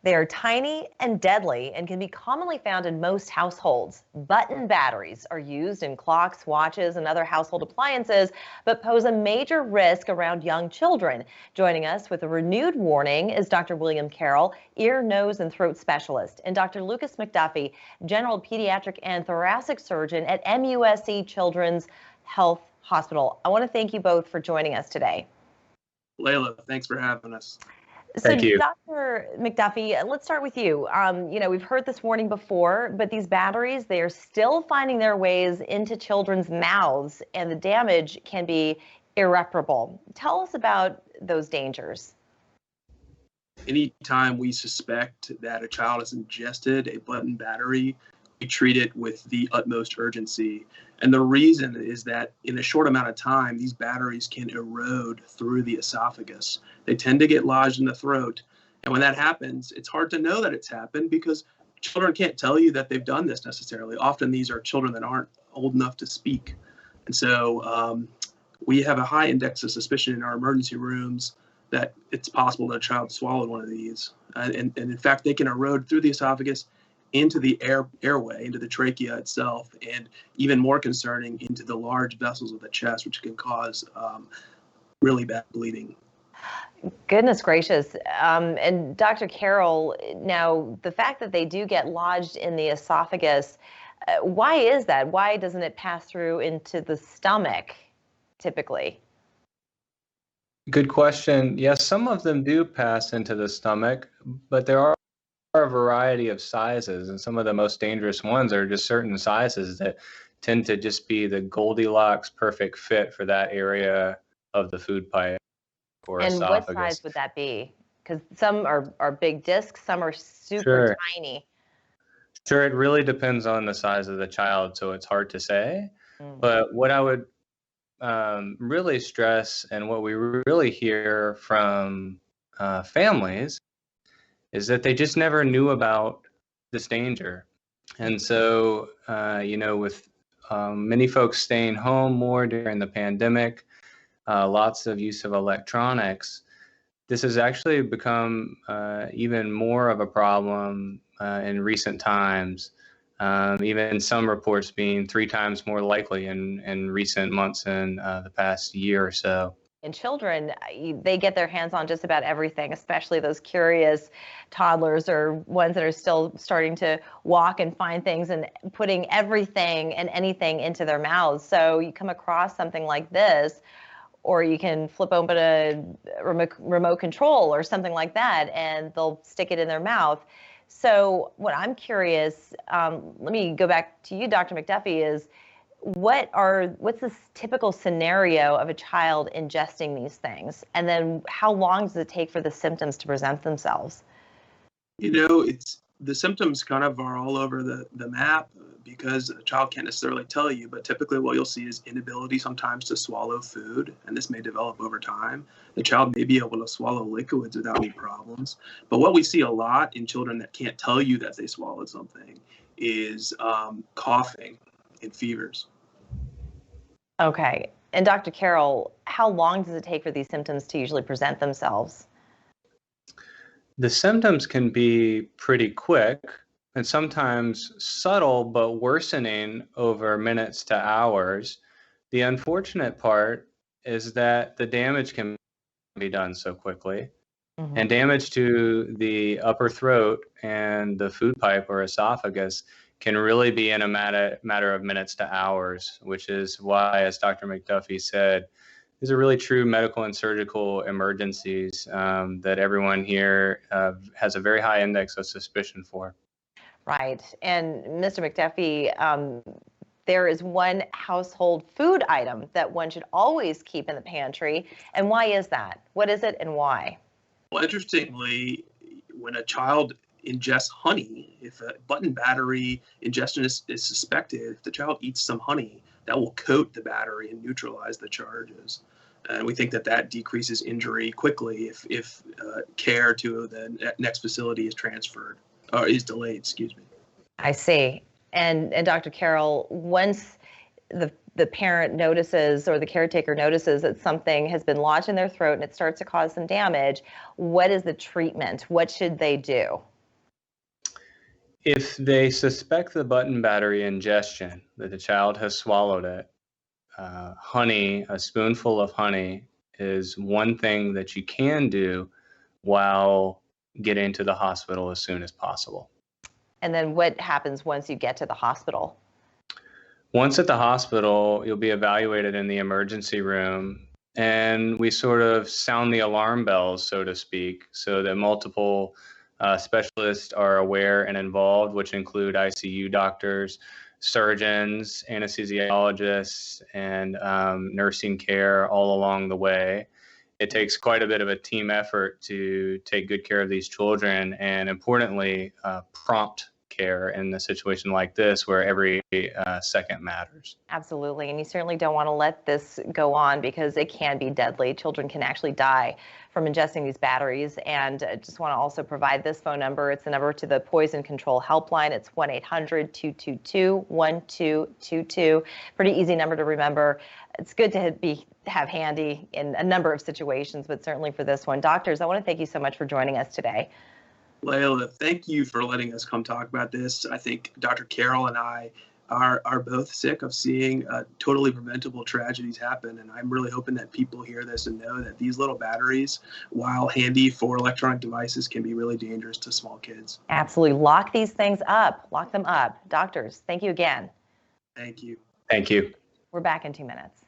They are tiny and deadly and can be commonly found in most households. Button batteries are used in clocks, watches, and other household appliances, but pose a major risk around young children. Joining us with a renewed warning is Dr. William Carroll, ear, nose, and throat specialist, and Dr. Lucas McDuffie, general pediatric and thoracic surgeon at MUSC Children's Health Hospital. I want to thank you both for joining us today. Leyla, thanks for having us. So, Dr. McDuffie, let's start with you. We've heard this warning before, but these batteries, they are still finding their ways into children's mouths, and the damage can be irreparable. Tell us about those dangers. Anytime we suspect that a child has ingested a button battery, we treat it with the utmost urgency. And the reason is that in a short amount of time, these batteries can erode through the esophagus. They tend to get lodged in the throat. And when that happens, it's hard to know that it's happened because children can't tell you that they've done this necessarily. Often these are children that aren't old enough to speak. And so we have a high index of suspicion in our emergency rooms that it's possible that a child swallowed one of these. And in fact, they can erode through the esophagus into the airway, into the trachea itself, and even more concerning, into the large vessels of the chest, which can cause really bad bleeding. Goodness gracious. And Dr. Carroll, now the fact that they do get lodged in the esophagus, why is that? Why doesn't it pass through into the stomach typically? Good question. Yes, some of them do pass into the stomach, but there are a variety of sizes, and some of the most dangerous ones are just certain sizes that tend to just be the Goldilocks perfect fit for that area of the food pipe or esophagus. And what size would that be? Because some are big discs, some are super tiny. Sure, it really depends on the size of the child, so it's hard to say. But what I would really stress, and what we really hear from families, is that they just never knew about this danger. And so, with many folks staying home more during the pandemic, lots of use of electronics, this has actually become even more of a problem in recent times, even some reports being 3 times more likely in recent months in the past year or so. And children, they get their hands on just about everything, especially those curious toddlers or ones that are still starting to walk and find things and putting everything and anything into their mouths. So you come across something like this, or you can flip open a remote control or something like that, and they'll stick it in their mouth. So what I'm curious, let me go back to you, Dr. McDuffie, is what's the typical scenario of a child ingesting these things? And then how long does it take for the symptoms to present themselves? The symptoms kind of are all over the map because a child can't necessarily tell you, but typically what you'll see is inability sometimes to swallow food, and this may develop over time. The child may be able to swallow liquids without any problems. But what we see a lot in children that can't tell you that they swallowed something is coughing and fevers. Okay. And Dr. Carroll, how long does it take for these symptoms to usually present themselves? The symptoms can be pretty quick and sometimes subtle, but worsening over minutes to hours. The unfortunate part is that the damage can be done so quickly. And damage to the upper throat and the food pipe or esophagus can really be in a matter of minutes to hours, which is why, as Dr. McDuffie said, these are really true medical and surgical emergencies that everyone here has a very high index of suspicion for. Right. And Mr. McDuffie, there is one household food item that one should always keep in the pantry. And why is that? What is it and why? Well, interestingly, when a child ingests honey, if a button battery ingestion is suspected, if the child eats some honey, that will coat the battery and neutralize the charges. And we think that decreases injury quickly if care to the next facility is transferred, or is delayed, excuse me. I see. And Dr. Carroll, once the parent notices or the caretaker notices that something has been lodged in their throat and it starts to cause some damage, what is the treatment? What should they do? If they suspect the button battery ingestion, that the child has swallowed it, honey, a spoonful of honey is one thing that you can do while getting to the hospital as soon as possible. And then what happens once you get to the hospital? Once at the hospital, you'll be evaluated in the emergency room, and we sort of sound the alarm bells, so to speak, so that multiple specialists are aware and involved, which include ICU doctors, surgeons, anesthesiologists, and nursing care all along the way. It takes quite a bit of a team effort to take good care of these children, and importantly, prompt care in a situation like this where every second matters. Absolutely. And you certainly don't want to let this go on because it can be deadly. Children can actually die from ingesting these batteries. And just want to also provide this phone number. It's the number to the Poison Control Helpline. It's 1-800-222-1222. Pretty easy number to remember. It's good to have handy in a number of situations, but certainly for this one. Doctors, I want to thank you so much for joining us today. Leyla, thank you for letting us come talk about this. I think Dr. Carroll and I are both sick of seeing totally preventable tragedies happen. And I'm really hoping that people hear this and know that these little batteries, while handy for electronic devices, can be really dangerous to small kids. Absolutely. Lock these things up. Lock them up. Doctors, thank you again. Thank you. Thank you. We're back in 2 minutes.